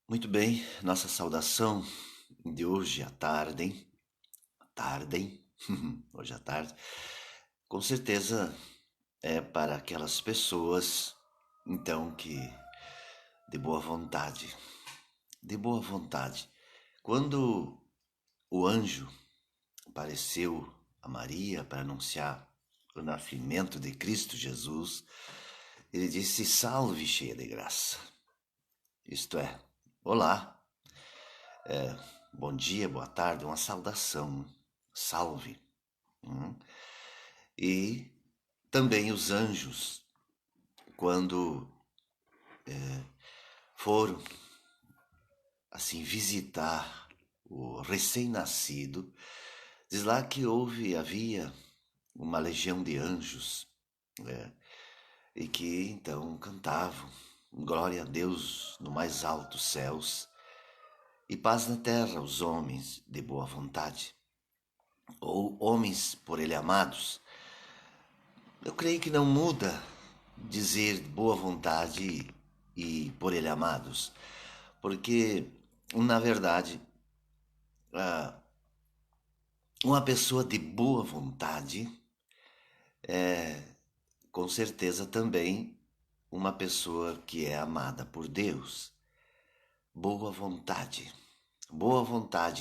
Muito bem, nossa saudação de hoje à tarde, hein? Tarde, hein? Hoje à tarde. Com certeza é para aquelas pessoas, então, que de boa vontade. De boa vontade. Quando o anjo apareceu a Maria para anunciar o nascimento de Cristo Jesus, ele disse: Salve, cheia de graça. Isto é, olá, bom dia, boa tarde, uma saudação. Salve. Hum. E também os anjos, quando foram assim visitar o recém-nascido, diz lá que havia uma legião de anjos, né? E que então cantavam glória a Deus no mais altos céus e paz na terra aos homens de boa vontade, ou homens por ele amados. Eu creio que não muda dizer boa vontade e por ele amados, porque na verdade uma pessoa de boa vontade com certeza também uma pessoa que é amada por Deus. Boa vontade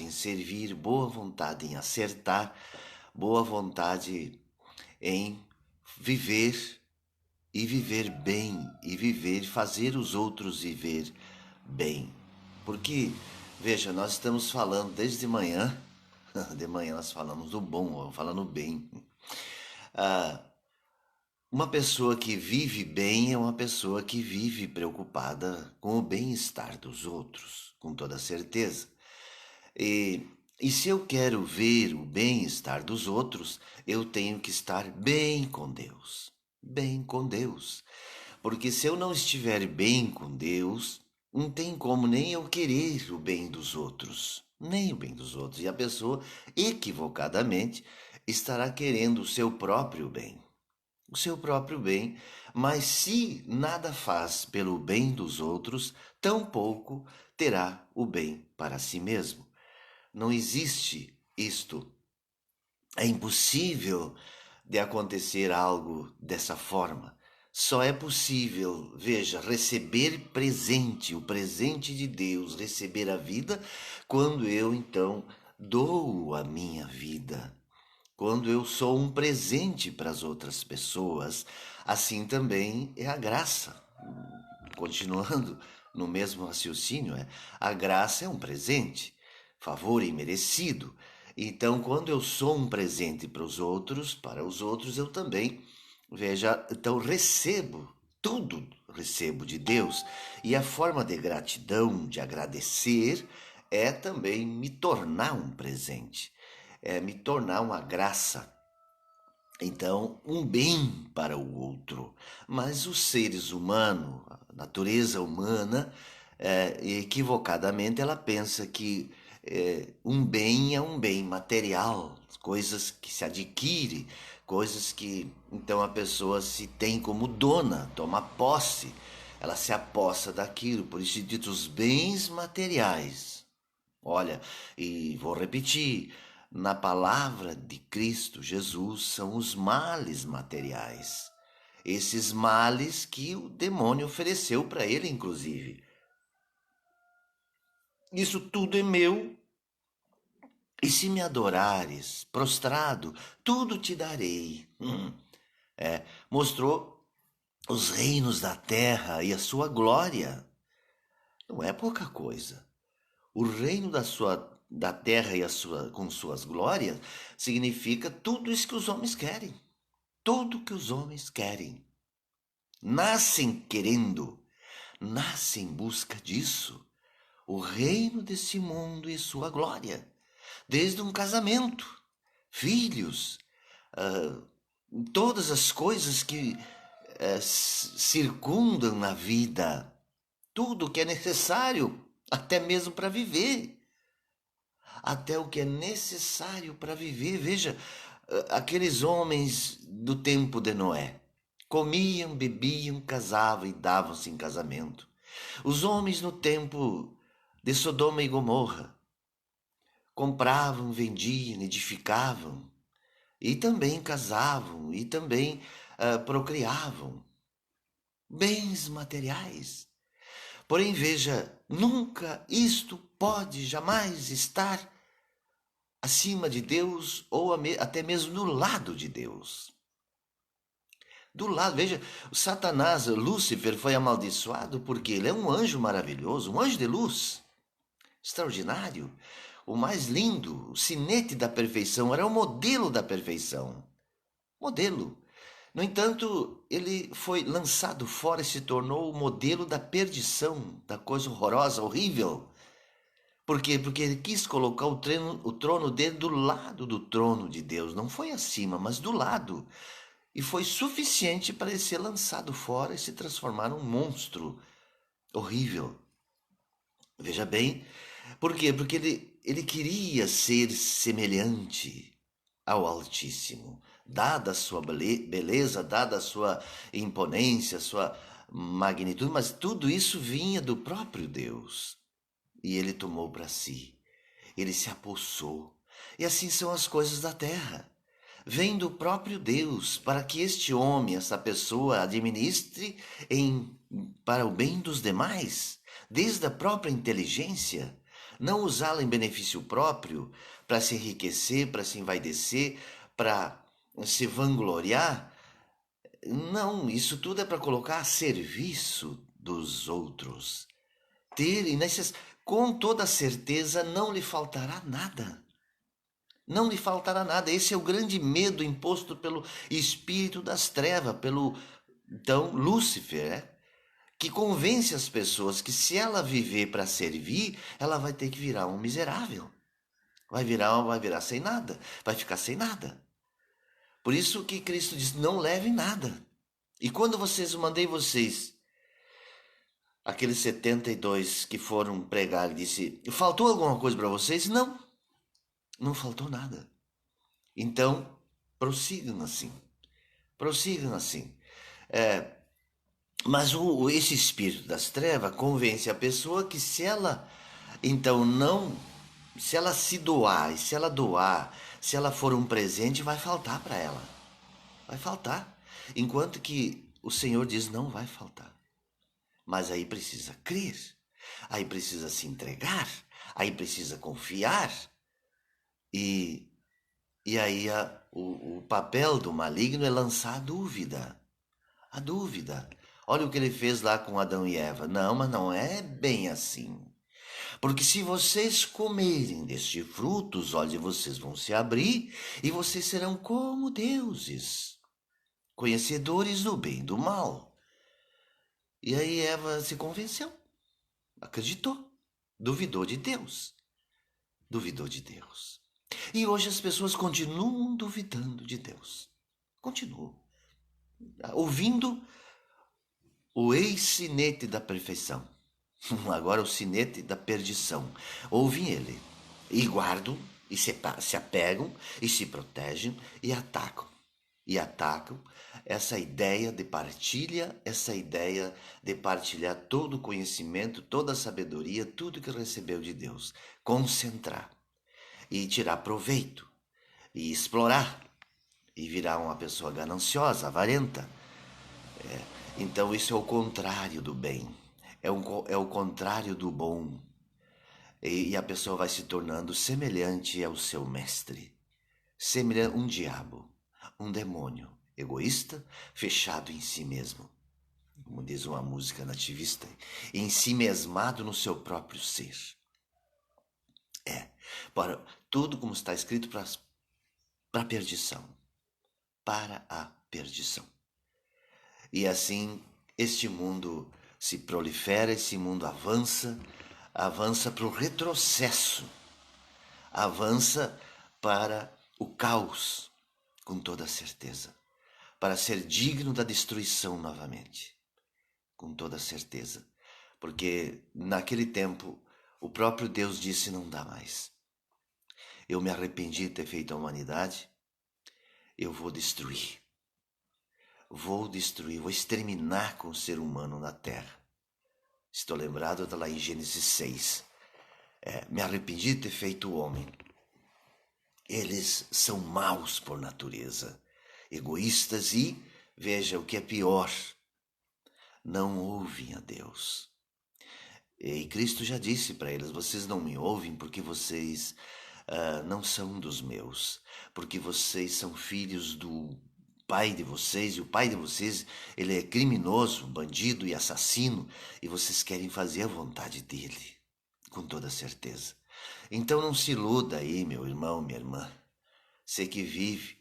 em servir, boa vontade em acertar, boa vontade em viver e viver bem e viver, fazer os outros viver bem. Porque, veja, nós estamos falando desde manhã, de manhã nós falamos do bom, falando bem. Uma pessoa que vive bem é uma pessoa que vive preocupada com o bem-estar dos outros, com toda certeza. E, e se eu quero ver o bem-estar dos outros, eu tenho que estar bem com Deus. Bem com Deus. Porque se eu não estiver bem com Deus, não tem como nem eu querer o bem dos outros. Nem o bem dos outros. E a pessoa, equivocadamente, estará querendo o seu próprio bem. O seu próprio bem, mas se nada faz pelo bem dos outros, tampouco terá o bem para si mesmo. Não existe isto. É impossível de acontecer algo dessa forma. Só é possível, veja, receber presente, o presente de Deus, receber a vida, quando eu então dou a minha vida. Quando eu sou um presente para as outras pessoas, assim também é a graça. Continuando no mesmo raciocínio, a graça é um presente, favor imerecido. Então, quando eu sou um presente para os outros eu também, veja, então recebo tudo, recebo de Deus. E a forma de gratidão, de agradecer, é também me tornar um presente, é me tornar uma graça, então, um bem para o outro. Mas os seres humanos, a natureza humana, equivocadamente, ela pensa que um bem é um bem material, coisas que se adquire, coisas que então a pessoa se tem como dona, toma posse, ela se apossa daquilo, por isso ditos bens materiais. Olha, e vou repetir, na palavra de Cristo Jesus são os males materiais. Esses males que o demônio ofereceu para ele, inclusive. Isso tudo é meu, e se me adorares, prostrado, tudo te darei. Mostrou os reinos da terra e a sua glória. Não é pouca coisa. O reino da terra com suas glórias significa tudo isso que os homens querem. Tudo que os homens querem. Nascem querendo, nascem em busca disso. O reino desse mundo e sua glória. Desde um casamento, filhos, ah, todas as coisas que circundam na vida. Tudo que é necessário, até mesmo para viver. Até o que é necessário para viver. Veja, aqueles homens do tempo de Noé comiam, bebiam, casavam e davam-se em casamento. Os homens no tempo de Sodoma e Gomorra. Compravam, vendiam, edificavam, e também casavam, e também procriavam. Bens materiais. Porém, veja, nunca isto pode jamais estar acima de Deus ou até mesmo do lado de Deus. Do lado, veja, o Satanás, Lúcifer, foi amaldiçoado porque ele é um anjo maravilhoso, um anjo de luz, extraordinário, o mais lindo, o sinete da perfeição, era o modelo da perfeição. Modelo. No entanto, ele foi lançado fora e se tornou o modelo da perdição, da coisa horrorosa, horrível. Por quê? Porque ele quis colocar o trono dele do lado do trono de Deus. Não foi acima, mas do lado. E foi suficiente para ele ser lançado fora e se transformar num monstro horrível. Veja bem, por quê? Porque ele queria ser semelhante ao Altíssimo, dada a sua beleza, dada a sua imponência, a sua magnitude, mas tudo isso vinha do próprio Deus. E ele tomou para si, ele se apossou. E assim são as coisas da terra. Vem do próprio Deus para que este homem, essa pessoa, administre para o bem dos demais, desde a própria inteligência, não usá-la em benefício próprio, para se enriquecer, para se envaidecer, para se vangloriar. Não, isso tudo é para colocar a serviço dos outros. Ter, e com toda certeza não lhe faltará nada. Não lhe faltará nada. Esse é o grande medo imposto pelo espírito das trevas, pelo então Lúcifer, né? Que convence as pessoas que se ela viver para servir, ela vai ter que virar um miserável. Vai virar sem nada, vai ficar sem nada. Por isso que Cristo diz: não levem nada. E quando eu mandei vocês, aqueles 72 que foram pregar, ele disse: faltou alguma coisa para vocês? Não, não faltou nada. Então, prossigam assim. Prossigam assim. Mas esse espírito das trevas convence a pessoa que se ela, então, não, se ela se doar, e se ela doar, se ela for um presente, vai faltar para ela. Vai faltar. Enquanto que o Senhor diz: não vai faltar. Mas aí precisa crer, aí precisa se entregar, aí precisa confiar. E, e aí o papel do maligno é lançar a dúvida. A dúvida. Olha o que ele fez lá com Adão e Eva. Não, mas não é bem assim. Porque se vocês comerem deste fruto, os olhos de vocês vão se abrir e vocês serão como deuses, conhecedores do bem e do mal. E aí Eva se convenceu, acreditou, duvidou de Deus. Duvidou de Deus. E hoje as pessoas continuam duvidando de Deus. Continuam. Ouvindo o ex-sinete da perfeição. Agora o sinete da perdição. Ouvem ele. E guardam, e se apegam, e se protegem, e atacam. E atacam essa ideia de partilha, essa ideia de partilhar todo o conhecimento, toda a sabedoria, tudo que recebeu de Deus. Concentrar e tirar proveito e explorar e virar uma pessoa gananciosa, avarenta. Então isso é o contrário do bem, é o contrário do bom. E a pessoa vai se tornando semelhante ao seu mestre, semelhante um diabo, um demônio, egoísta, fechado em si mesmo, como diz uma música nativista, em si mesmado no seu próprio ser. Para tudo como está escrito para a perdição, para a perdição. E assim este mundo se prolifera, esse mundo avança para o retrocesso, avança para o caos, com toda certeza, para ser digno da destruição novamente, com toda certeza, porque naquele tempo o próprio Deus disse: não dá mais. Eu me arrependi de ter feito a humanidade, eu vou destruir, vou exterminar com o ser humano na terra. Estou lembrado lá em Gênesis 6, Me arrependi de ter feito o homem. Eles são maus por natureza, egoístas e, veja o que é pior, não ouvem a Deus. E Cristo já disse para eles: vocês não me ouvem porque vocês não são dos meus, porque vocês são filhos do pai de vocês, e o pai de vocês, ele é criminoso, bandido e assassino, e vocês querem fazer a vontade dele, com toda certeza. Então não se iluda aí, meu irmão, minha irmã, você que vive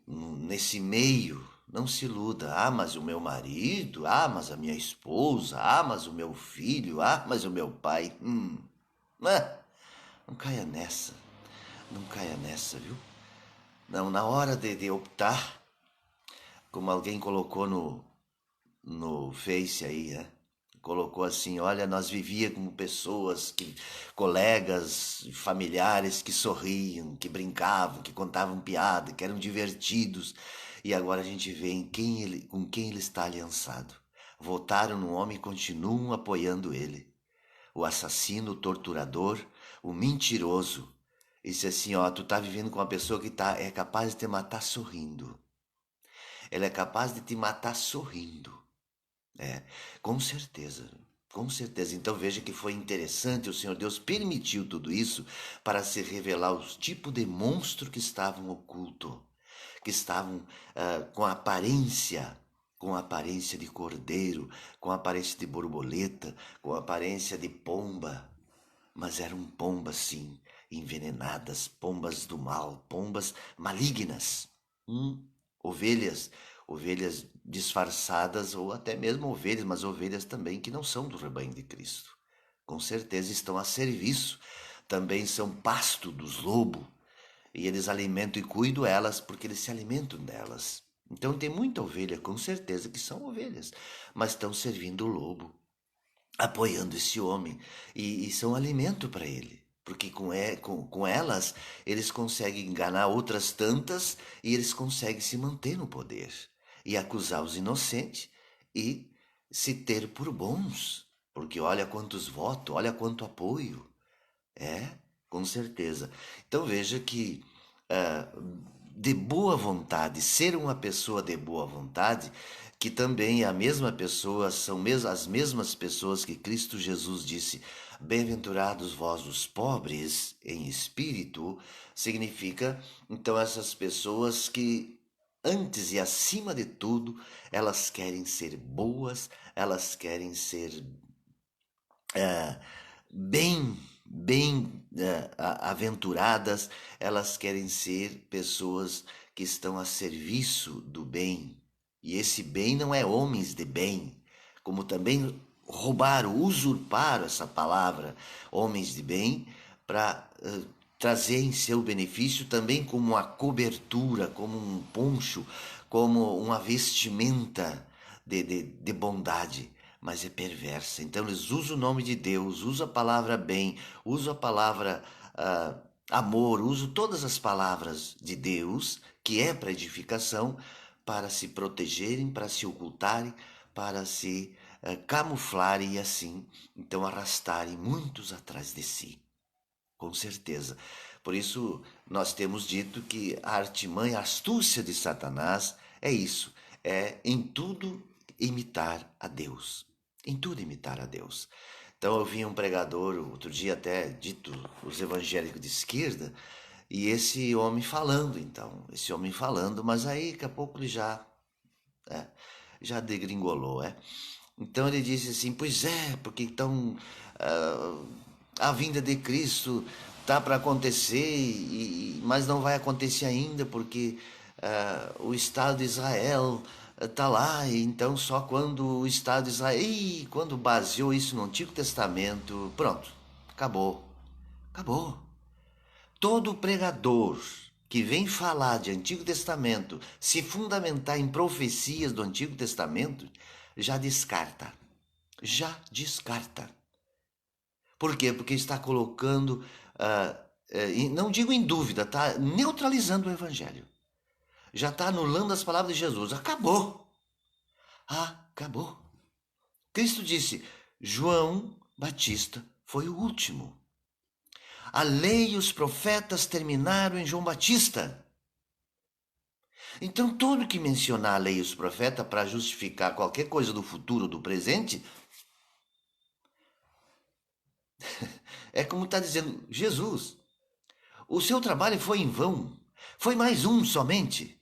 nesse meio, não se iluda. Ah, mas o meu marido, ah, mas a minha esposa, ah, mas o meu filho, ah, mas o meu pai. Não caia nessa, não caia nessa, viu? Não, na hora de optar, como alguém colocou no Face aí, né? Colocou assim: olha, nós vivíamos como pessoas, colegas, familiares que sorriam, que brincavam, que contavam piada, que eram divertidos. E agora a gente vê com quem ele está aliançado. Votaram no homem e continuam apoiando ele. O assassino, o torturador, o mentiroso. Disse assim: ó, tu tá vivendo com uma pessoa que é capaz de te matar sorrindo. Ela é capaz de te matar sorrindo. É, com certeza, com certeza. Então veja que foi interessante, o Senhor Deus permitiu tudo isso para se revelar os tipos de monstro que estavam oculto, que estavam com aparência de cordeiro, com aparência de borboleta, com aparência de pomba, mas eram pombas sim, envenenadas, pombas do mal, pombas malignas. Ovelhas, ovelhas disfarçadas ou até mesmo ovelhas, mas ovelhas também que não são do rebanho de Cristo. Com certeza estão a serviço, também são pasto dos lobos e eles alimentam e cuidam elas porque eles se alimentam delas. Então tem muita ovelha, com certeza que são ovelhas, mas estão servindo o lobo, apoiando esse homem e são alimento para ele. Porque com elas eles conseguem enganar outras tantas e eles conseguem se manter no poder e acusar os inocentes e se ter por bons. Porque olha quantos votos, olha quanto apoio. É, com certeza. Então veja que ah, de boa vontade, ser uma pessoa de boa vontade, que também é a mesma pessoa, são as mesmas pessoas que Cristo Jesus disse: bem-aventurados vós os pobres em espírito, significa então essas pessoas que antes e acima de tudo, elas querem ser boas, elas querem ser bem aventuradas, elas querem ser pessoas que estão a serviço do bem. E esse bem não é homens de bem, como também roubaram, usurparam essa palavra, homens de bem, para trazer em seu benefício também como uma cobertura, como um poncho, como uma vestimenta de bondade, mas é perversa. Então eles usam o nome de Deus, usam a palavra bem, usam a palavra amor, usam todas as palavras de Deus, que é para edificação, para se protegerem, para se ocultarem, para se camuflarem e assim, então arrastarem muitos atrás de si. Com certeza. Por isso, nós temos dito que a artimanha, a astúcia de Satanás é isso, é em tudo imitar a Deus. Em tudo imitar a Deus. Então eu vi um pregador, outro dia até dito, os evangélicos de esquerda, e esse homem falando, então, esse homem falando, mas aí daqui a pouco ele já degringolou, é? Então ele disse assim: pois é, porque então a vinda de Cristo está para acontecer, mas não vai acontecer ainda, porque o Estado de Israel está lá, e então só quando o Estado de Israel. E quando baseou isso no Antigo Testamento, pronto, acabou. Acabou. Todo pregador que vem falar de Antigo Testamento, se fundamentar em profecias do Antigo Testamento, já descarta. Já descarta. Por quê? Porque está colocando, não digo em dúvida, está neutralizando o Evangelho. Já está anulando as palavras de Jesus. Acabou. Acabou. Cristo disse: João Batista foi o último. A lei e os profetas terminaram em João Batista. Então, tudo que mencionar a lei e os profetas para justificar qualquer coisa do futuro ou do presente, é como está dizendo Jesus. O seu trabalho foi em vão. Foi mais um somente.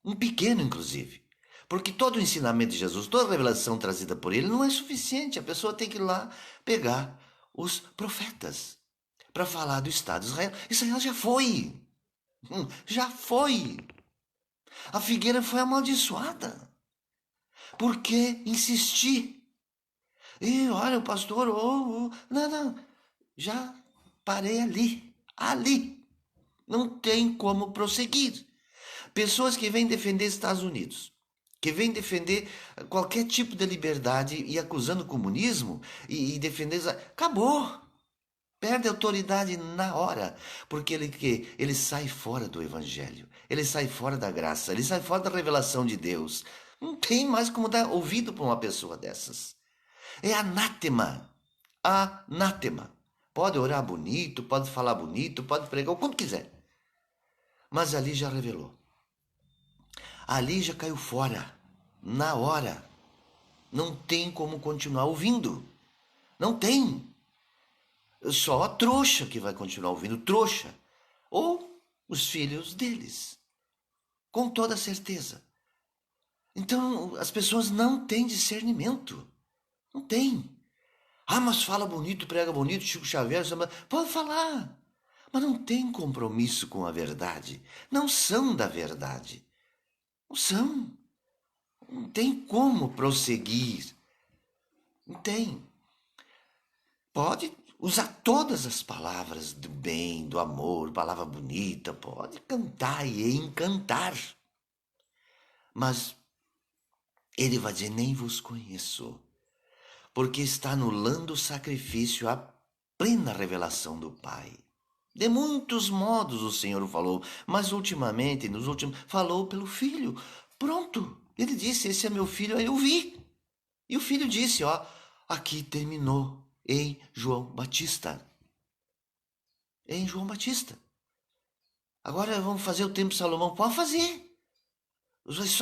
Um pequeno, inclusive. Porque todo o ensinamento de Jesus, toda a revelação trazida por ele não é suficiente. A pessoa tem que ir lá pegar os profetas para falar do Estado de Israel. Israel já foi. Já foi. A figueira foi amaldiçoada. Por que insistir? E olha, o pastor, não, já parei ali. Ali. Não tem como prosseguir. Pessoas que vêm defender Estados Unidos, que vêm defender qualquer tipo de liberdade e acusando o comunismo e defender... Acabou! Perde autoridade na hora, porque ele sai fora do evangelho, ele sai fora da graça, ele sai fora da revelação de Deus. Não tem mais como dar ouvido para uma pessoa dessas. É anátema. Anátema. Pode orar bonito, pode falar bonito, pode pregar o quanto quiser. Mas ali já revelou. Ali já caiu fora. Na hora. Não tem como continuar ouvindo. Não tem. Só a trouxa que vai continuar ouvindo. Trouxa. Ou os filhos deles. Com toda certeza. Então as pessoas não têm discernimento. Não tem. Ah, mas fala bonito, prega bonito, Chico Xavier, pode falar. Mas não tem compromisso com a verdade. Não são da verdade. Não são. Não tem como prosseguir. Não tem. Pode usar todas as palavras do bem, do amor, palavra bonita, pode cantar e encantar. Mas ele vai dizer, nem vos conheço, porque está anulando o sacrifício, a plena revelação do Pai. De muitos modos o Senhor falou, mas ultimamente, nos últimos, falou pelo Filho. Pronto, ele disse, esse é meu filho, aí eu vi. E o filho disse, ó, aqui terminou em João Batista. Em João Batista. Agora vamos fazer o tempo de Salomão. Pode fazer.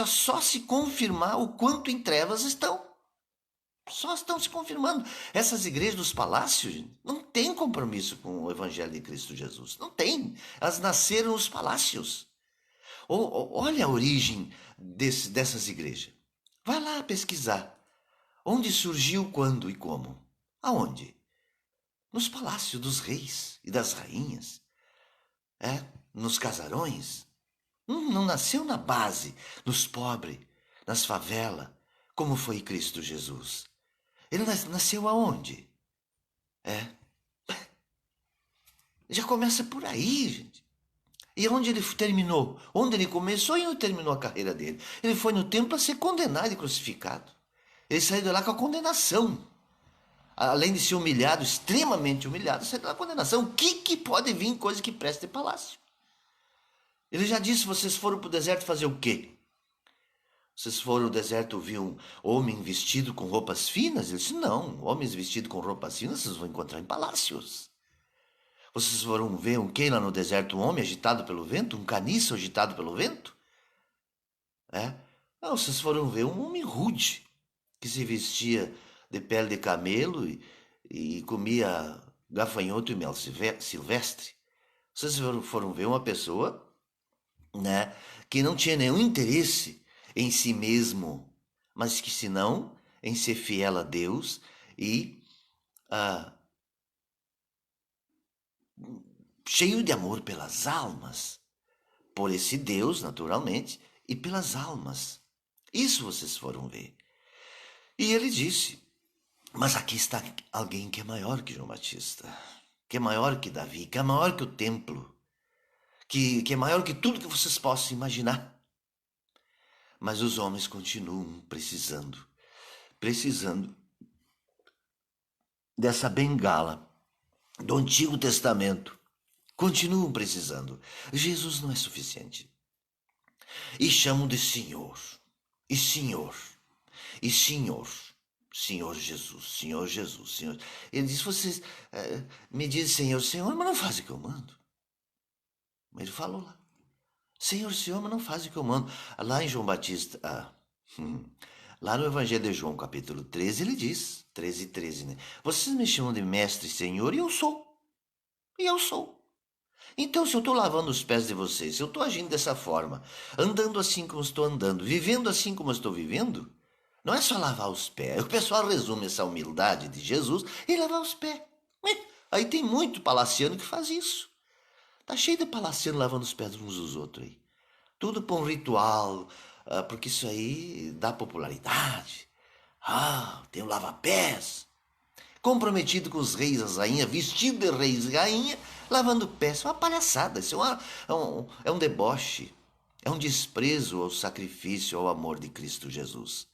Só se confirmar o quanto em trevas estão. Só estão se confirmando. Essas igrejas dos palácios não têm compromisso com o Evangelho de Cristo Jesus. Não tem. Elas nasceram nos palácios. Olha a origem dessas igrejas. Vai lá pesquisar. Onde surgiu, quando e como? Aonde? Nos palácios dos reis e das rainhas. Nos casarões. Não nasceu na base, nos pobres, nas favelas, como foi Cristo Jesus. Ele nasceu aonde? Já começa por aí, gente. E onde ele terminou? Onde ele começou e onde terminou a carreira dele? Ele foi no templo a ser condenado e crucificado. Ele saiu de lá com a condenação. Além de ser humilhado, extremamente humilhado, saiu de lá com a condenação. O que pode vir em coisa que preste de palácio? Ele já disse, vocês foram para o deserto fazer o quê? Vocês foram ao deserto ouvir um homem vestido com roupas finas? Ele disse, não, homens vestidos com roupas finas vocês vão encontrar em palácios. Vocês foram ver um quê lá no deserto? Um homem agitado pelo vento? Um caniço agitado pelo vento? Não, vocês foram ver um homem rude, que se vestia de pele de camelo e comia gafanhoto e mel silvestre. Vocês foram ver uma pessoa, que não tinha nenhum interesse em si mesmo, mas que senão em ser fiel a Deus e cheio de amor pelas almas, por esse Deus, naturalmente, e pelas almas. Isso vocês foram ver. E ele disse, mas aqui está alguém que é maior que João Batista, que é maior que Davi, que é maior que o templo, que é maior que tudo que vocês possam imaginar. Mas os homens continuam precisando dessa bengala do Antigo Testamento. Continuam precisando. Jesus não é suficiente. E chamam de Senhor, e Senhor, e Senhor. Senhor Jesus, Senhor Jesus, Senhor. Ele diz, vocês me dizem Senhor, Senhor, mas não fazem o que eu mando. Ele falou lá. Senhor, Senhor, mas não fazem o que eu mando. Lá em João Batista, lá no Evangelho de João, capítulo 13, ele diz, 13, né? Vocês me chamam de mestre e senhor e eu sou. E eu sou. Então, se eu estou lavando os pés de vocês, se eu estou agindo dessa forma, andando assim como estou andando, vivendo assim como estou vivendo, não é só lavar os pés. O pessoal resume essa humildade de Jesus em lavar os pés. Aí tem muito palaciano que faz isso. Tá cheio de palaciano lavando os pés uns dos outros aí. Tudo para um ritual, porque isso aí dá popularidade. Tem o lava-pés. Comprometido com os reis e as rainhas, vestido de reis e rainha, lavando pés. Isso é uma palhaçada, isso é um deboche. É um desprezo ao sacrifício, ao amor de Cristo Jesus.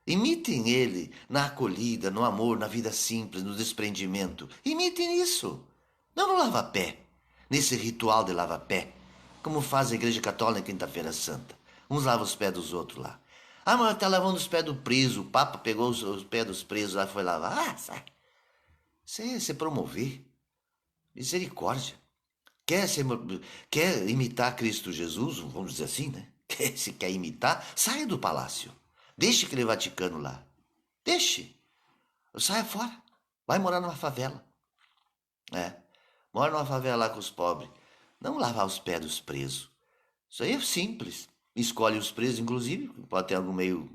Imitem ele na acolhida, no amor, na vida simples, no desprendimento. Imitem isso. Não no lava-pé, nesse ritual de lava-pé, como faz a Igreja Católica na Quinta-feira Santa. Uns lavam os pés dos outros lá. Mas está lavando os pés do preso. O Papa pegou os pés dos presos lá e foi lavar. Sai. Você promover. Misericórdia. Quer imitar Cristo Jesus, vamos dizer assim, né? Se quer imitar, saia do palácio. Deixe aquele Vaticano lá. Deixe. Saia fora. Vai morar numa favela. Mora numa favela lá com os pobres. Não lavar os pés dos presos. Isso aí é simples. Escolhe os presos, inclusive. Pode ter algum meio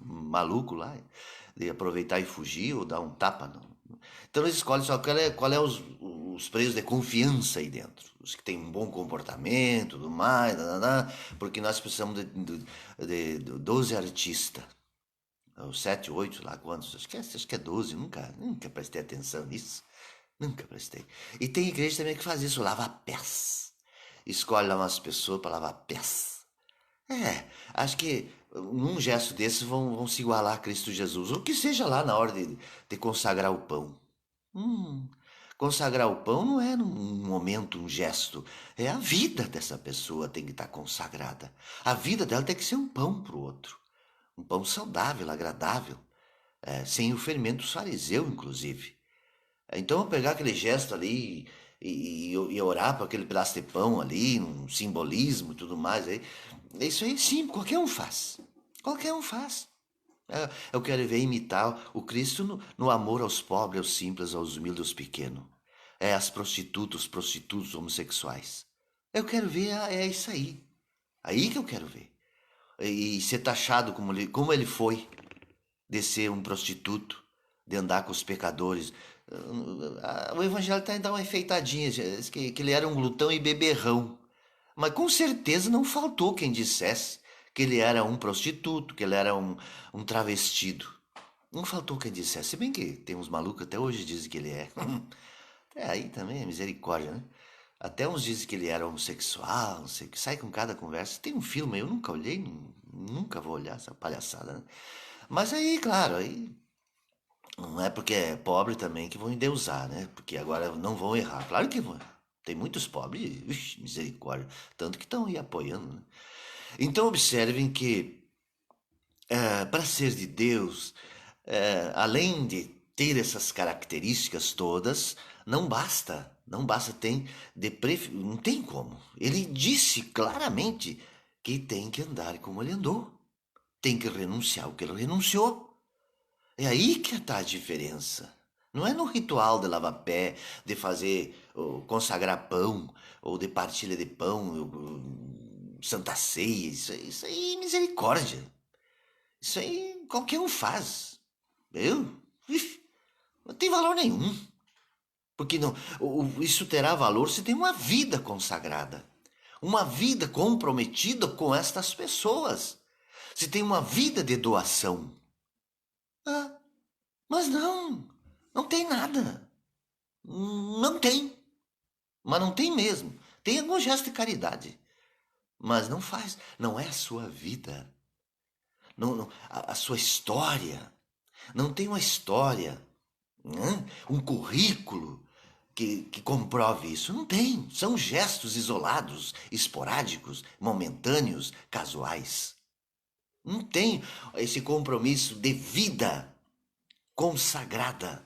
maluco lá. De aproveitar e fugir ou dar um tapa. Não. Então eles escolhem só qual é os presos de confiança aí dentro. Os que têm um bom comportamento, tudo mais, porque nós precisamos de 12 artistas. Os 7, 8, lá quantos? Acho que é 12, nunca prestei atenção nisso. Nunca prestei. E tem igreja também que faz isso, lava pés. Escolhe lá umas pessoas para lavar pés. Acho que num gesto desses vão se igualar a Cristo Jesus. Ou que seja lá na hora de consagrar o pão. Consagrar o pão não é num momento, um gesto. É a vida dessa pessoa tem que estar consagrada. A vida dela tem que ser um pão para o outro. Um pão saudável, agradável. Sem o fermento fariseu, inclusive. Então eu pegar aquele gesto ali e orar para aquele pedaço de pão ali, um simbolismo e tudo mais. Isso aí sim, qualquer um faz. Qualquer um faz. Eu quero ver imitar o Cristo no amor aos pobres, aos simples, aos humildes, aos pequenos. As prostitutas, os prostitutos homossexuais. Eu quero ver, é isso aí. Aí que eu quero ver. E ser taxado como ele foi, de ser um prostituto, de andar com os pecadores. O evangelho está dando uma enfeitadinha, que ele era um glutão e beberrão. Mas com certeza não faltou quem dissesse que ele era um prostituto, que ele era um travestido. Não faltou quem dissesse. Se bem que tem uns malucos até hoje dizem que ele é. Aí também é misericórdia, né? Até uns dizem que ele era homossexual, não sei o que. Sai com cada conversa. Tem um filme, eu nunca olhei, nunca vou olhar essa palhaçada, né? Mas aí, claro, aí não é porque é pobre também que vão endeusar, né? Porque agora não vão errar. Claro que vão errar. Tem muitos pobres, misericórdia, tanto que estão aí apoiando, né? Então observem que para ser de Deus, além de ter essas características todas, não tem como. Ele disse claramente que tem que andar como ele andou, tem que renunciar o que ele renunciou. É aí que está a diferença. Não é no ritual de lavar pé, de fazer, consagrar pão, ou de partilha de pão, Santa Ceia. Isso aí é misericórdia. Isso aí qualquer um faz. Não tem valor nenhum. Porque isso terá valor se tem uma vida consagrada. Uma vida comprometida com estas pessoas. Se tem uma vida de doação. Mas não tem nada. Não tem. Mas não tem mesmo. Tem algum gesto de caridade. Mas não faz. Não é a sua vida. Não, a sua história. Não tem uma história. Um currículo que comprove isso. Não tem. São gestos isolados, esporádicos, momentâneos, casuais. Não tem esse compromisso de vida. consagrada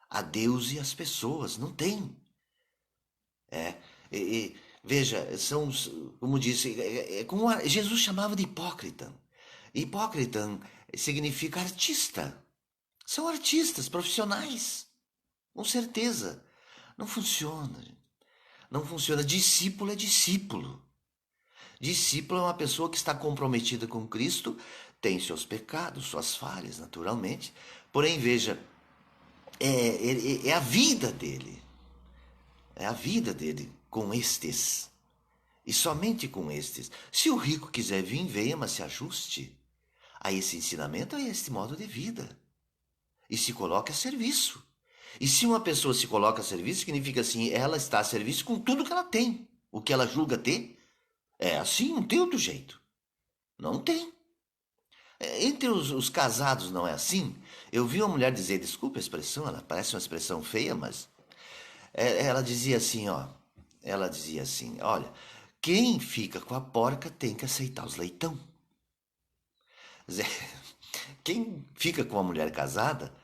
a Deus e às pessoas. Não tem. É, veja, são, como disse, como Jesus chamava de hipócrita. Hipócrita significa artista. São artistas profissionais, com certeza. Não funciona. Não funciona. Discípulo é discípulo. Discípulo é uma pessoa que está comprometida com Cristo, tem seus pecados, suas falhas, naturalmente. Porém, veja, é a vida dele. É a vida dele com estes. E somente com estes. Se o rico quiser vir, venha, mas se ajuste a esse ensinamento, a este modo de vida. E se coloque a serviço. E se uma pessoa se coloca a serviço, significa assim, ela está a serviço com tudo que ela tem. O que ela julga ter, é assim, não tem outro jeito. Não tem. Entre os casados não é assim? Eu vi uma mulher dizer, desculpa a expressão, ela parece uma expressão feia, mas ela dizia assim, ó. Ela dizia assim, olha, quem fica com a porca tem que aceitar os leitão. Quer dizer, quem fica com uma mulher casada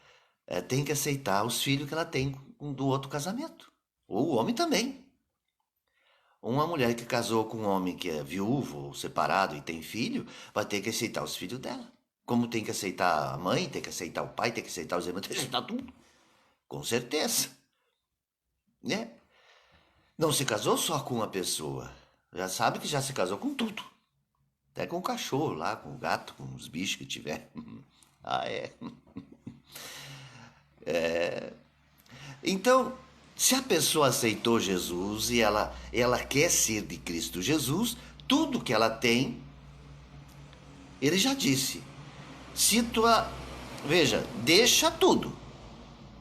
tem que aceitar os filhos que ela tem do outro casamento. Ou o homem também. Uma mulher que casou com um homem que é viúvo ou separado e tem filho, vai ter que aceitar os filhos dela. Como tem que aceitar a mãe, tem que aceitar o pai, tem que aceitar os irmãos, tem que aceitar tudo. Com certeza. Né? Não se casou só com uma pessoa. Já sabe que já se casou com tudo. Até com o cachorro lá, com o gato, com os bichos que tiver. Ah, é. Então, se a pessoa aceitou Jesus e ela quer ser de Cristo Jesus, tudo que ela tem, ele já disse. Se tua. Veja, deixa tudo.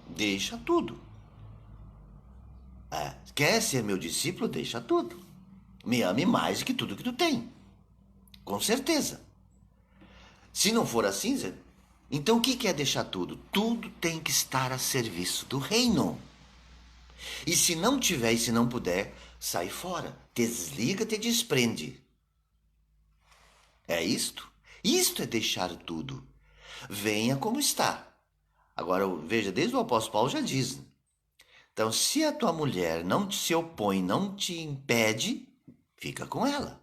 Deixa tudo. Quer ser meu discípulo? Deixa tudo. Me ame mais que tudo que tu tem. Com certeza. Se não for assim, então o que é deixar tudo? Tudo tem que estar a serviço do reino. E se não tiver e se não puder, sai fora. Desliga, te desprende. É isto? Isto é deixar tudo. Venha como está. Agora, veja, desde o apóstolo Paulo já diz. Então, se a tua mulher não se opõe, não te impede, fica com ela.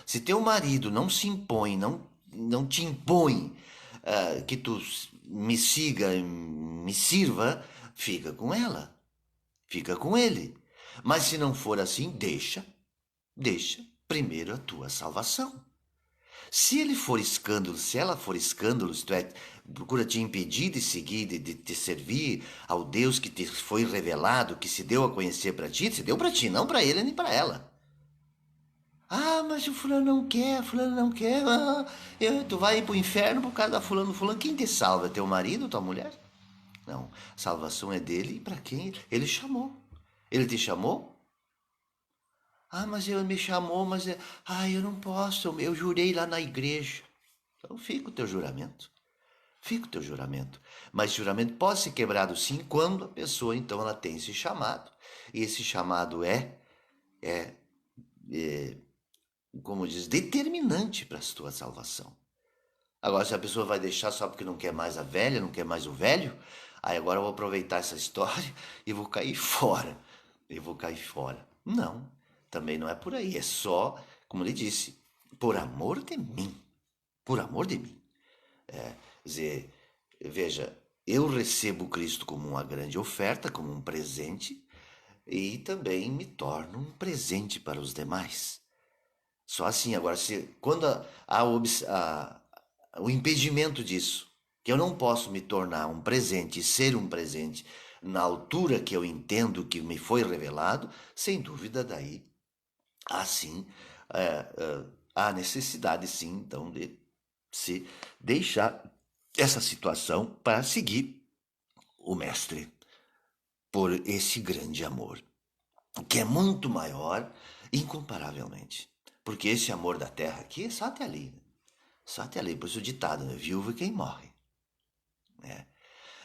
Se teu marido não se impõe, não te impõe que tu me siga, me sirva, fica com ela. Fica com ele. Mas se não for assim, deixa primeiro a tua salvação. Se ele for escândalo, se ela for escândalo, isto é, procura te impedir de seguir, de te servir ao Deus que te foi revelado, que se deu a conhecer para ti, se deu para ti, não para ele nem para ela. Ah, mas o fulano não quer, fulano não quer. Tu vai ir pro inferno por causa da fulano, fulano. Quem te salva? É teu marido, tua mulher? Não, salvação é dele e para quem ele chamou. Ele te chamou? Ah, mas ele me chamou, mas eu não posso, eu jurei lá na igreja. Então fica o teu juramento. Fica o teu juramento. Mas juramento pode ser quebrado sim quando a pessoa então ela tem esse chamado. E esse chamado é como diz, determinante para a tua salvação. Agora, se a pessoa vai deixar só porque não quer mais a velha, não quer mais o velho, aí agora eu vou aproveitar essa história e vou cair fora. Eu vou cair fora. Não, também não é por aí. É só, como ele disse, por amor de mim. Por amor de mim. Quer dizer, veja, eu recebo Cristo como uma grande oferta, como um presente, e também me torno um presente para os demais. Só assim, agora, quando o impedimento disso, que eu não posso me tornar um presente e ser um presente na altura que eu entendo que me foi revelado, sem dúvida daí há sim, há necessidade sim, então, de se deixar essa situação para seguir o Mestre por esse grande amor, que é muito maior, incomparavelmente. Porque esse amor da terra aqui é só até ali. Só até ali, por isso o ditado, né? Viúva é quem morre. Né?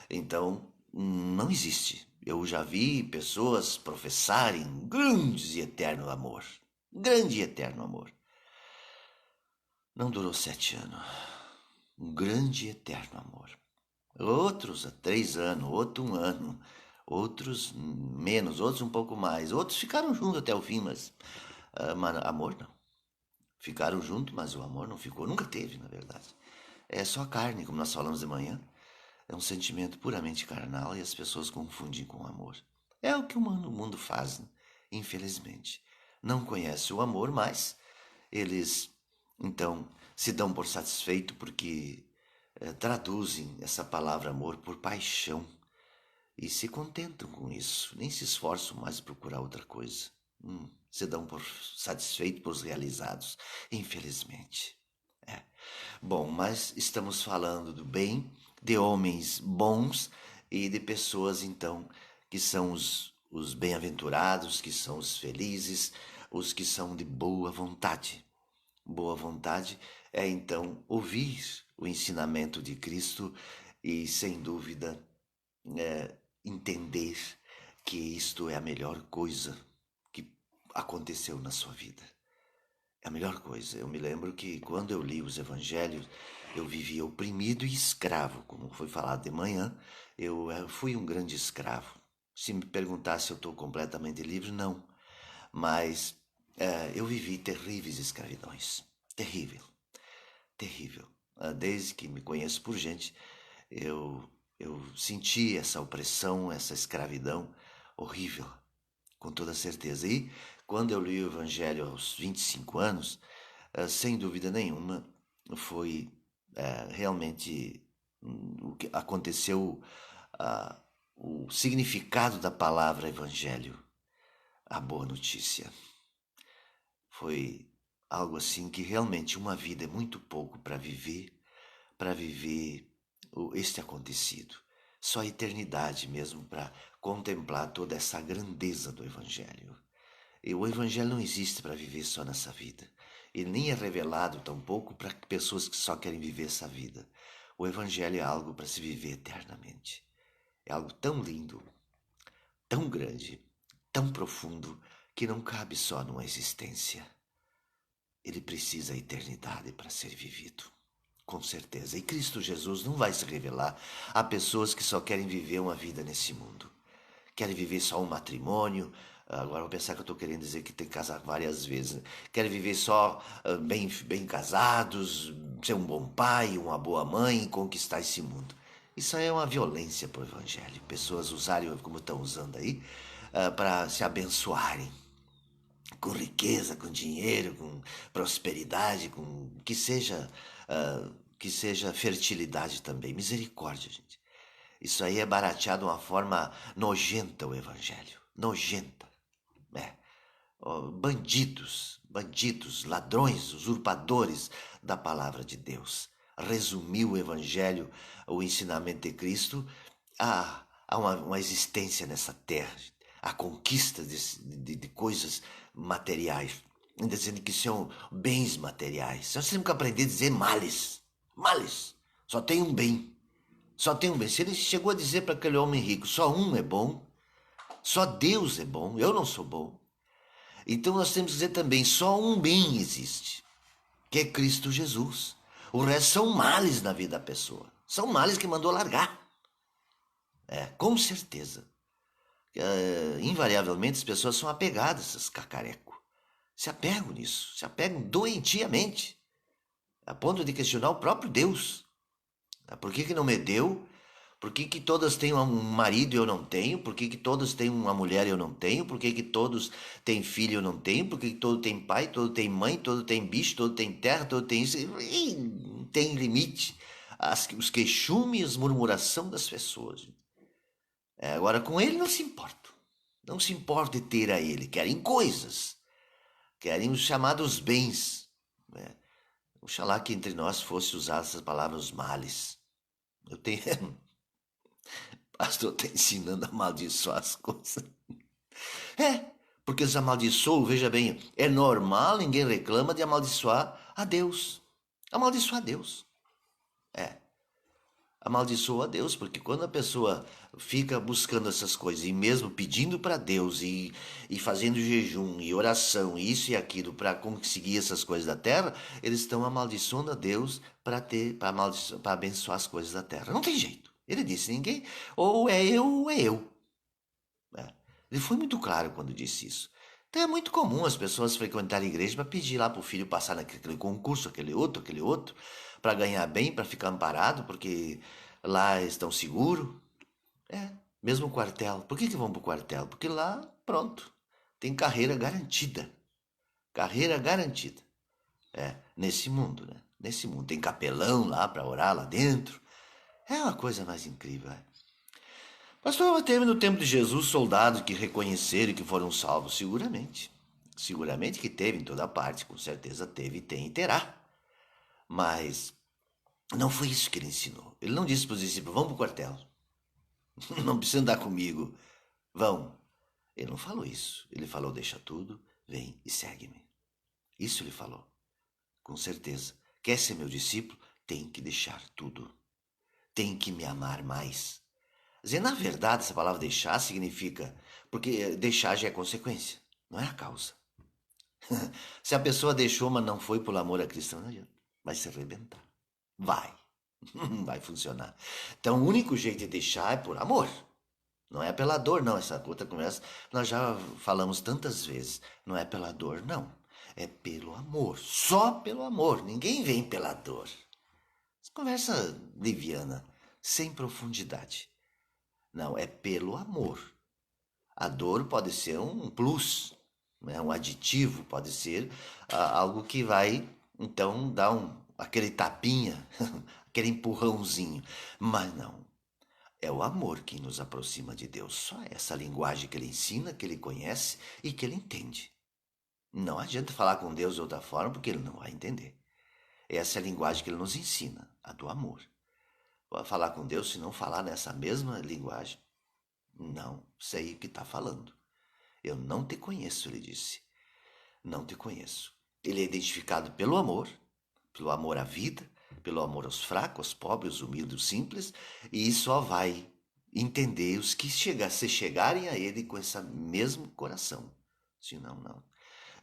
Então, não existe. Eu já vi pessoas professarem um grande e eterno amor. Grande e eterno amor. Não durou 7 anos. Um grande e eterno amor. outros há 3 anos, outro 1 ano, outros menos, outros um pouco mais, outros ficaram juntos até o fim, mas amor não. Ficaram juntos, mas o amor não ficou, nunca teve, na verdade. É só carne, como nós falamos de manhã. É um sentimento puramente carnal e as pessoas confundem com amor. É o que o mundo faz, né? Infelizmente. Não conhece o amor, mas eles então se dão por satisfeito porque traduzem essa palavra amor por paixão e se contentam com isso, nem se esforçam mais em procurar outra coisa. Se dão por satisfeito por realizados, infelizmente. É. Bom, mas estamos falando do bem, de homens bons e de pessoas, então, que são os bem-aventurados, que são os felizes, os que são de boa vontade. Boa vontade é, então, ouvir o ensinamento de Cristo e, sem dúvida, entender que isto é a melhor coisa que aconteceu na sua vida. É a melhor coisa. Eu me lembro que quando eu li os evangelhos, eu vivia oprimido e escravo, como foi falado de manhã. Eu fui um grande escravo. Se me perguntasse se eu estou completamente livre, não. Mas eu vivi terríveis escravidões. Terrível, terrível. Desde que me conheço por gente, eu senti essa opressão, essa escravidão horrível, com toda certeza. E quando eu li o Evangelho aos 25 anos, sem dúvida nenhuma, foi realmente o que aconteceu, o significado da palavra Evangelho, a boa notícia. Foi algo assim que realmente uma vida é muito pouco para viver este acontecido. Só a eternidade mesmo para contemplar toda essa grandeza do Evangelho. E o Evangelho não existe para viver só nessa vida. Ele nem é revelado tampouco para pessoas que só querem viver essa vida. O Evangelho é algo para se viver eternamente. É algo tão lindo, tão grande, tão profundo, que não cabe só numa existência. Ele precisa da eternidade para ser vivido. Com certeza. E Cristo Jesus não vai se revelar a pessoas que só querem viver uma vida nesse mundo. Querem viver só um matrimônio. Agora vou pensar que eu estou querendo dizer que tem que casar várias vezes. Né? Querem viver só bem casados, ser um bom pai, uma boa mãe e conquistar esse mundo. Isso aí é uma violência para o Evangelho. Pessoas usarem, como estão usando aí, para se abençoarem com riqueza, com dinheiro, com prosperidade, com que seja fertilidade também. Misericórdia, gente. Isso aí é barateado de uma forma nojenta o evangelho. Nojenta. É. Bandidos, ladrões, usurpadores da palavra de Deus. Resumiu o evangelho, o ensinamento de Cristo, a uma existência nessa terra, a conquista de coisas materiais, dizendo que são bens materiais. Nós temos que aprender a dizer males, males. Só tem um bem, só tem um bem. Se ele chegou a dizer para aquele homem rico, só um é bom, só Deus é bom, eu não sou bom. Então nós temos que dizer também, só um bem existe, que é Cristo Jesus. O resto são males na vida da pessoa. São males que mandou largar. Com certeza. Invariavelmente as pessoas são apegadas, esses cacarecos. Se apegam nisso, se apegam doentiamente, a ponto de questionar o próprio Deus. Por que não me deu? Por que todas têm um marido e eu não tenho? Por que todas têm uma mulher e eu não tenho? Por que todos têm filho e eu não tenho? Por que todo tem pai, todo tem mãe, todo tem bicho, todo tem terra, todo tem isso? E não tem limite. Os queixumes, as murmuração das pessoas. Agora, com ele não se importa. Não se importa de ter a ele. Querem coisas. Querem os chamados bens. Oxalá que entre nós fosse usar essas palavras males. Eu tenho... Pastor está ensinando a amaldiçoar as coisas. Porque eles amaldiçoam, veja bem, é normal, ninguém reclama de amaldiçoar a Deus. Amaldiçoar a Deus. Amaldiçoa a Deus, porque quando a pessoa fica buscando essas coisas e mesmo pedindo para Deus e fazendo jejum e oração, isso e aquilo para conseguir essas coisas da terra, eles estão amaldiçoando a Deus para abençoar as coisas da terra. Não tem jeito. Ele disse: ninguém, ou é eu ou é eu. É. Ele foi muito claro quando disse isso. Então é muito comum as pessoas frequentarem a igreja para pedir lá para o filho passar naquele concurso, aquele outro, para ganhar bem, para ficar amparado, porque lá estão seguros. É, mesmo o quartel. Por que vão para o quartel? Porque lá, pronto, tem carreira garantida. Carreira garantida. É, nesse mundo, né? Nesse mundo. Tem capelão lá para orar lá dentro. É uma coisa mais incrível. É. Pastor, teve no tempo de Jesus soldados que reconheceram e que foram salvos? Seguramente. Seguramente que teve em toda parte, com certeza teve, tem e terá. Mas não foi isso que ele ensinou. Ele não disse para os discípulos: vão para o quartel. Não precisa andar comigo. Vão. Ele não falou isso. Ele falou: deixa tudo, vem e segue-me. Isso ele falou. Com certeza. Quer ser meu discípulo? Tem que deixar tudo. Tem que me amar mais. Quer dizer, na verdade, essa palavra deixar significa. Porque deixar já é consequência, não é a causa. Se a pessoa deixou, mas não foi por amor a Cristo, não adianta. Vai se arrebentar. Vai. Vai funcionar. Então, o único jeito de deixar é por amor. Não é pela dor, não. Essa outra conversa nós já falamos tantas vezes. Não é pela dor, não. É pelo amor. Só pelo amor. Ninguém vem pela dor. Conversa liviana, sem profundidade. Não, é pelo amor. A dor pode ser um plus, né? Um aditivo, pode ser algo que vai, então, dar aquele tapinha, aquele empurrãozinho. Mas não, é o amor que nos aproxima de Deus. Só essa linguagem que ele ensina, que ele conhece e que ele entende. Não adianta falar com Deus de outra forma, porque ele não vai entender. Essa é a linguagem que ele nos ensina, a do amor. Vai falar com Deus se não falar nessa mesma linguagem? Não sei o que está falando. Eu não te conheço, ele disse. Não te conheço. Ele é identificado pelo amor à vida, pelo amor aos fracos, aos pobres, aos humildes, aos simples, e só vai entender os que se chegarem a ele com esse mesmo coração. Se não, não.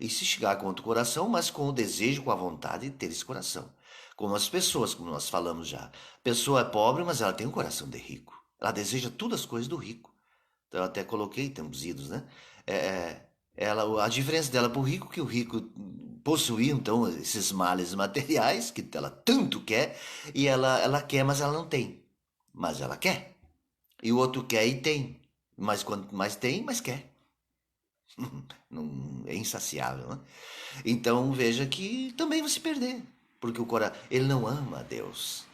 E se chegar com outro coração, mas com o desejo, com a vontade de ter esse coração. Como as pessoas, como nós falamos já. A pessoa é pobre, mas ela tem um coração de rico. Ela deseja todas as coisas do rico. Então eu até coloquei, temos idos, né? A diferença dela para o rico, que o rico possuía então esses males materiais que ela tanto quer, e ela quer, mas ela não tem. Mas ela quer. E o outro quer e tem. Mas quanto mais tem, mais quer. Não, é insaciável, né? Então veja que também vai se perder. Porque ele não ama a Deus.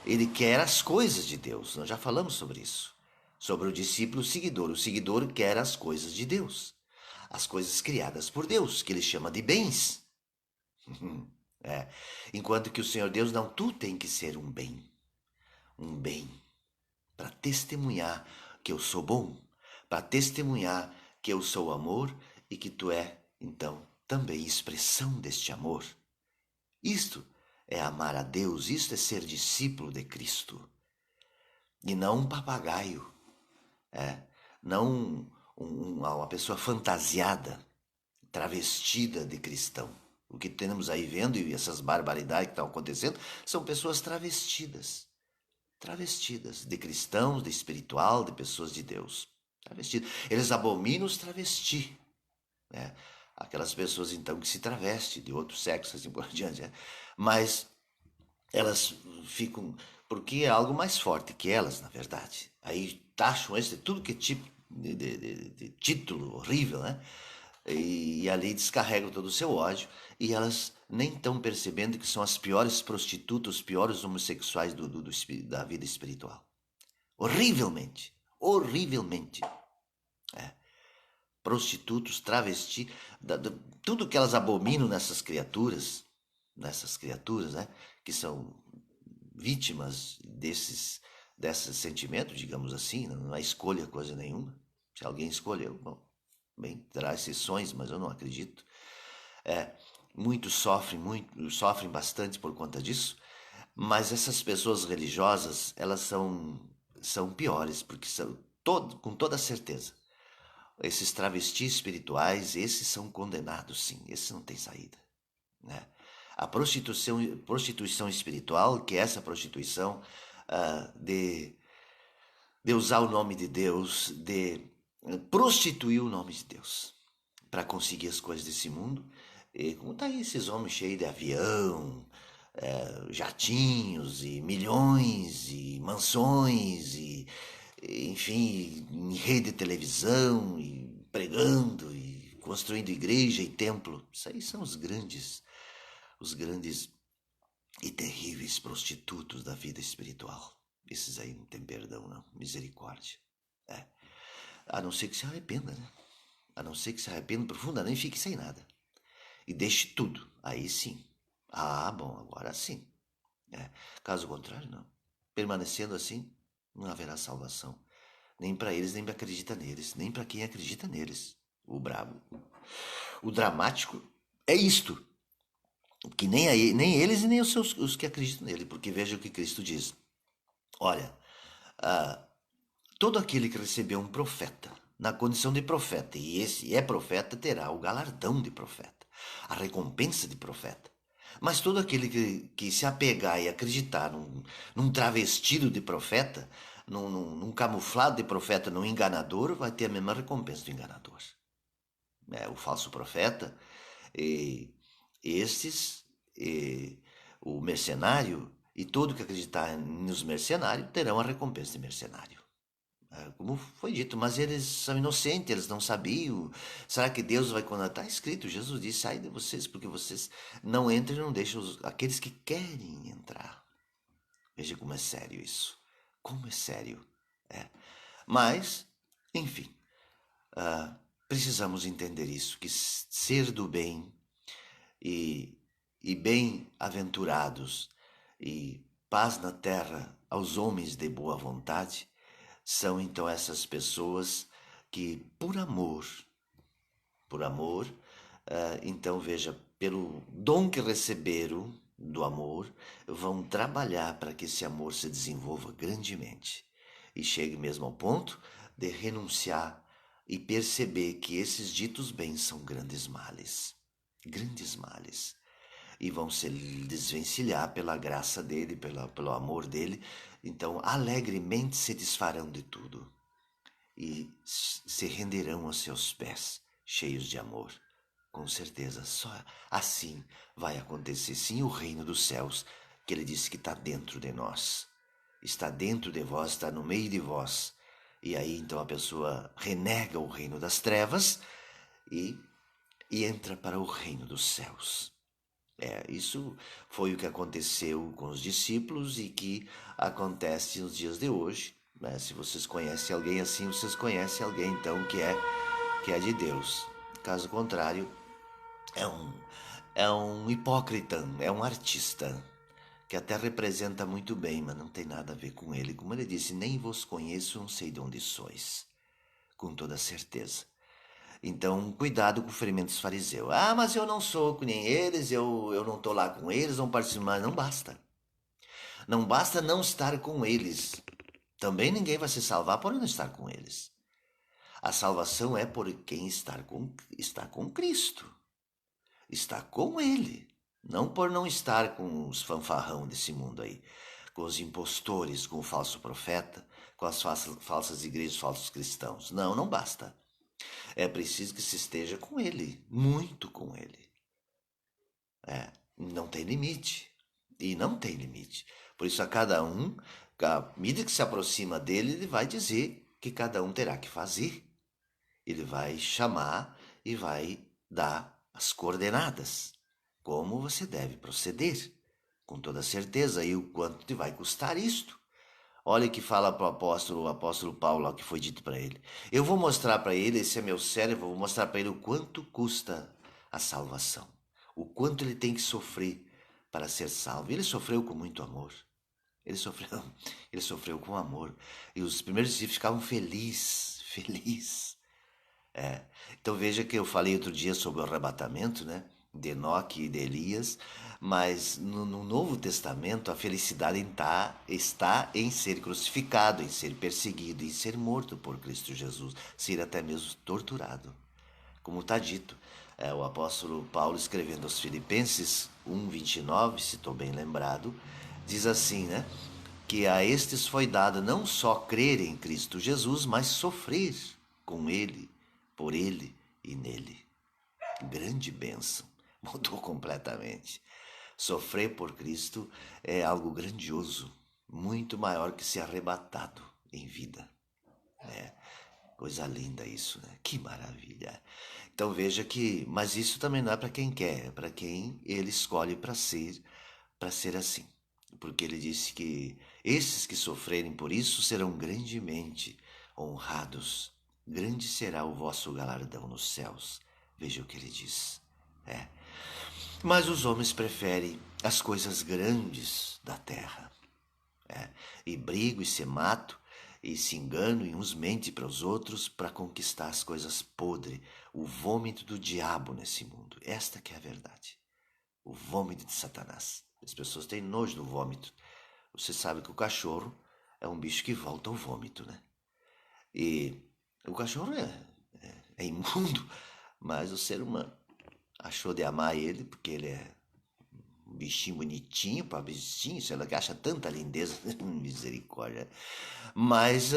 Ele quer as coisas de Deus. Nós já falamos sobre isso. Sobre o discípulo seguidor. O seguidor quer as coisas de Deus. As coisas criadas por Deus, que ele chama de bens. É. Enquanto que o Senhor Deus, não, tu tem que ser um bem. Um bem. Para testemunhar que eu sou bom. Para testemunhar que eu sou amor e que tu é, então, também expressão deste amor. Isto é amar a Deus, isto é ser discípulo de Cristo. E não um papagaio, não uma pessoa fantasiada, travestida de cristão. O que temos aí vendo e essas barbaridades que estão acontecendo são pessoas travestidas. Travestidas de cristãos, de espiritual, de pessoas de Deus. Travestidas. Eles abominam os travesti. Né? Aquelas pessoas então que se travestem de outro sexo, assim por diante. Né? Mas elas ficam. Porque é algo mais forte que elas, na verdade. Aí taxam esse de tudo que é tipo de título horrível, né? E ali descarregam todo o seu ódio. E elas nem estão percebendo que são as piores prostitutas, os piores homossexuais da vida espiritual. Horrivelmente. Horrivelmente. É. Prostitutos, travesti, tudo que elas abominam nessas criaturas, né? Que são vítimas desses sentimentos, digamos assim, não é escolha coisa nenhuma. Se alguém escolheu, bom, bem, terá exceções, mas eu não acredito. Muitos sofrem bastante por conta disso, mas essas pessoas religiosas, elas são piores, porque com toda certeza, esses travestis espirituais, esses são condenados, sim, esses não têm saída, né? A prostituição espiritual, que é essa prostituição de de usar o nome de Deus, de prostituir o nome de Deus para conseguir as coisas desse mundo. E como tá aí esses homens cheios de avião, jatinhos e milhões e mansões enfim, em rede de televisão e pregando e construindo igreja e templo. Isso aí são os grandes e terríveis prostitutos da vida espiritual. Esses aí não tem perdão, não. Misericórdia. É. A não ser que se arrependa, né? A não ser que se arrependa profundamente e fique sem nada. E deixe tudo. Aí sim. Ah, bom, agora sim. Caso contrário, não. Permanecendo assim, não haverá salvação. Nem para eles, nem para quem acredita neles. Nem para quem acredita neles. O brabo. O dramático é isto. Que nem eles e nem os que acreditam nele. Porque veja o que Cristo diz. Olha, todo aquele que recebeu um profeta, na condição de profeta, e esse é profeta, terá o galardão de profeta, a recompensa de profeta. Mas todo aquele que se apegar e acreditar num travestido de profeta, num camuflado de profeta, num enganador, vai ter a mesma recompensa do enganador. O falso profeta, estes, o mercenário, e todo que acreditar nos mercenários terão a recompensa de mercenário. Como foi dito, mas eles são inocentes, eles não sabiam. Será que Deus vai condenar? Está escrito, Jesus disse, sai de vocês, porque vocês não entram e não deixam aqueles que querem entrar. Veja como é sério isso. Como é sério. Mas, enfim, precisamos entender isso, que ser do bem e bem-aventurados e paz na terra aos homens de boa vontade, são então essas pessoas que por amor, então veja, pelo dom que receberam do amor, vão trabalhar para que esse amor se desenvolva grandemente e chegue mesmo ao ponto de renunciar e perceber que esses ditos bens são grandes males, e vão se desvencilhar pela graça dele, pelo amor dele. Então, alegremente se desfarão de tudo e se renderão aos seus pés, cheios de amor. Com certeza, só assim vai acontecer, sim, o reino dos céus, que ele disse que está dentro de nós. Está dentro de vós, está no meio de vós. E aí, então, a pessoa renega o reino das trevas e entra para o reino dos céus. Isso foi o que aconteceu com os discípulos e que acontece nos dias de hoje. Se vocês conhecem alguém assim, vocês conhecem alguém então que é de Deus. Caso contrário, é um hipócrita, é um artista que até representa muito bem, mas não tem nada a ver com ele. Como ele disse, nem vos conheço, não sei de onde sois, com toda certeza. Então, cuidado com o ferimento dos fariseus. Ah, mas eu não sou que nem eles, eu não estou lá com eles, não participo mais. Não basta. Não basta não estar com eles. Também ninguém vai se salvar por não estar com eles. A salvação é por quem está com Cristo. Está com Ele. Não por não estar com os fanfarrão desse mundo aí. Com os impostores, com o falso profeta, com as falsas igrejas, falsos cristãos. Não, não basta. É preciso que se esteja com ele, muito com ele. Não tem limite. E não tem limite. Por isso, a cada um, à medida que se aproxima dele, ele vai dizer que cada um terá que fazer. Ele vai chamar e vai dar as coordenadas. Como você deve proceder. Com toda certeza. E o quanto te vai custar isto. Olha o que fala para o apóstolo Paulo, o que foi dito para ele. Eu vou mostrar para ele, esse é meu cérebro, vou mostrar para ele o quanto custa a salvação. O quanto ele tem que sofrer para ser salvo. Ele sofreu com muito amor. Ele sofreu com amor. E os primeiros discípulos ficavam felizes. Então veja que eu falei outro dia sobre o arrebatamento, né? De Enoque e de Elias, mas no Novo Testamento a felicidade está em ser crucificado, em ser perseguido, em ser morto por Cristo Jesus, ser até mesmo torturado. Como está dito, o apóstolo Paulo escrevendo aos Filipenses 1:29, se estou bem lembrado, diz assim, né? que a estes foi dado não só crer em Cristo Jesus, mas sofrer com Ele, por Ele e nele. Grande bênção, mudou completamente. Sofrer por Cristo é algo grandioso, muito maior que ser arrebatado em vida. Coisa linda isso, né? Que maravilha. Então veja que, mas isso também não é para quem quer, é para quem ele escolhe para ser assim. Porque ele disse que esses que sofrerem por isso serão grandemente honrados. Grande será o vosso galardão nos céus. Veja o que ele diz. É. Mas os homens preferem as coisas grandes da terra. E brigo e se mato e se engano e uns mente para os outros para conquistar as coisas podres, o vômito do diabo nesse mundo. Esta que é a verdade. O vômito de Satanás. As pessoas têm nojo do vômito. Você sabe que o cachorro é um bicho que volta ao vômito, né? E o cachorro é imundo, mas o ser humano achou de amar ele porque ele é um bichinho bonitinho, para bichinho, sei lá, que acha tanta lindeza, misericórdia. Mas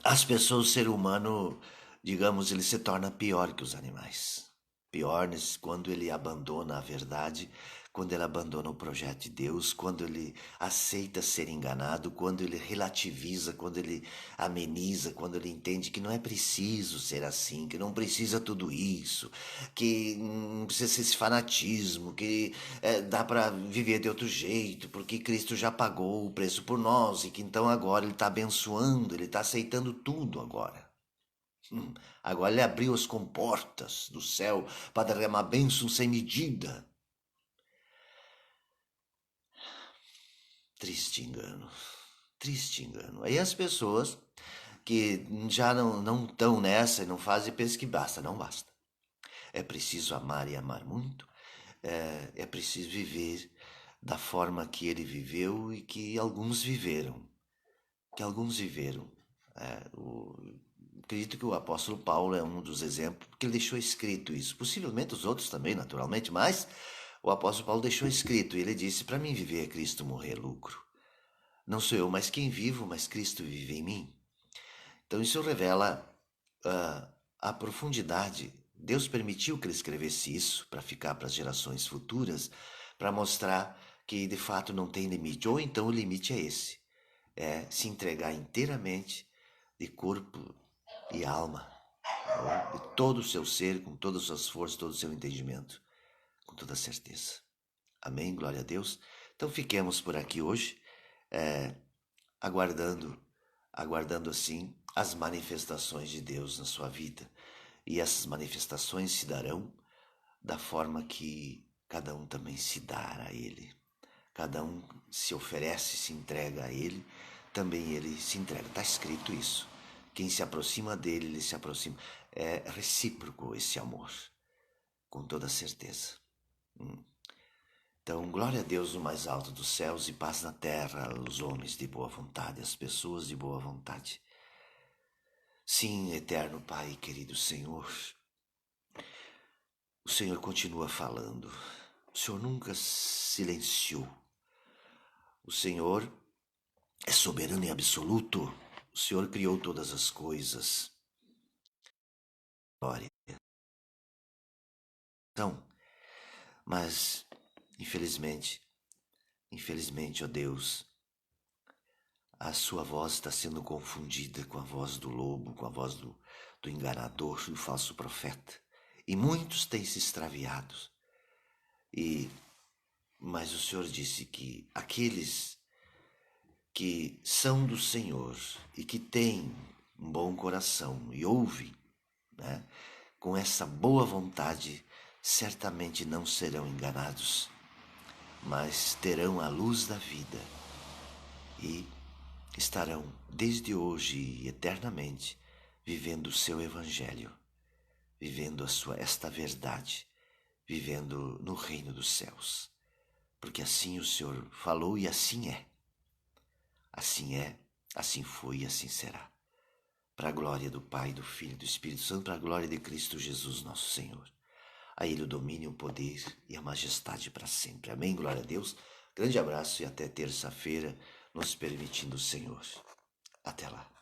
as pessoas, o ser humano, digamos, ele se torna pior que os animais. Pior quando ele abandona a verdade, quando ele abandona o projeto de Deus, quando ele aceita ser enganado, quando ele relativiza, quando ele ameniza, quando ele entende que não é preciso ser assim, que não precisa tudo isso, que não precisa ser esse fanatismo, que dá para viver de outro jeito, porque Cristo já pagou o preço por nós e que então agora ele está abençoando, ele está aceitando tudo agora. Agora ele abriu as comportas do céu para derramar bênção sem medida. Triste engano, triste engano. Aí as pessoas que já não estão nessa e não fazem, pensam que basta, não basta. É preciso amar e amar muito, é preciso viver da forma que ele viveu e que alguns viveram. Que alguns viveram. Acredito que o apóstolo Paulo é um dos exemplos, porque ele deixou escrito isso. Possivelmente os outros também, naturalmente, mas o apóstolo Paulo deixou escrito e ele disse: para mim viver é Cristo, morrer é lucro. Não sou eu mais quem vivo, mas Cristo vive em mim. Então isso revela a profundidade. Deus permitiu que ele escrevesse isso para ficar para as gerações futuras, para mostrar que de fato não tem limite. Ou então o limite é esse: é se entregar inteiramente de corpo e alma, de todo o seu ser, com todas as suas forças, todo o seu entendimento, com toda certeza. Amém? Glória a Deus. Então fiquemos por aqui hoje, aguardando assim as manifestações de Deus na sua vida. E essas manifestações se darão da forma que cada um também se dá a Ele. Cada um se oferece, se entrega a Ele, também Ele se entrega. Está escrito isso. Quem se aproxima dele, ele se aproxima. É recíproco esse amor, com toda certeza. Então, glória a Deus no mais alto dos céus e paz na terra aos homens de boa vontade, às pessoas de boa vontade. Sim, eterno Pai, querido Senhor, o Senhor continua falando. O Senhor nunca silenciou. O Senhor é soberano e absoluto. O Senhor criou todas as coisas. Glória. Então, mas, infelizmente, ó Deus, a sua voz está sendo confundida com a voz do lobo, com a voz do enganador, do falso profeta. E muitos têm se extraviado. Mas o Senhor disse que aqueles que são do Senhor e que têm um bom coração e ouvem, né, com essa boa vontade, certamente não serão enganados, mas terão a luz da vida e estarão desde hoje e eternamente vivendo o seu evangelho, vivendo esta verdade, vivendo no reino dos céus. Porque assim o Senhor falou e assim é. Assim é, assim foi e assim será. Para a glória do Pai, do Filho e do Espírito Santo, para a glória de Cristo Jesus, nosso Senhor. A Ele o domínio, o poder e a majestade para sempre. Amém, glória a Deus. Grande abraço e até terça-feira, nos permitindo, Senhor. Até lá.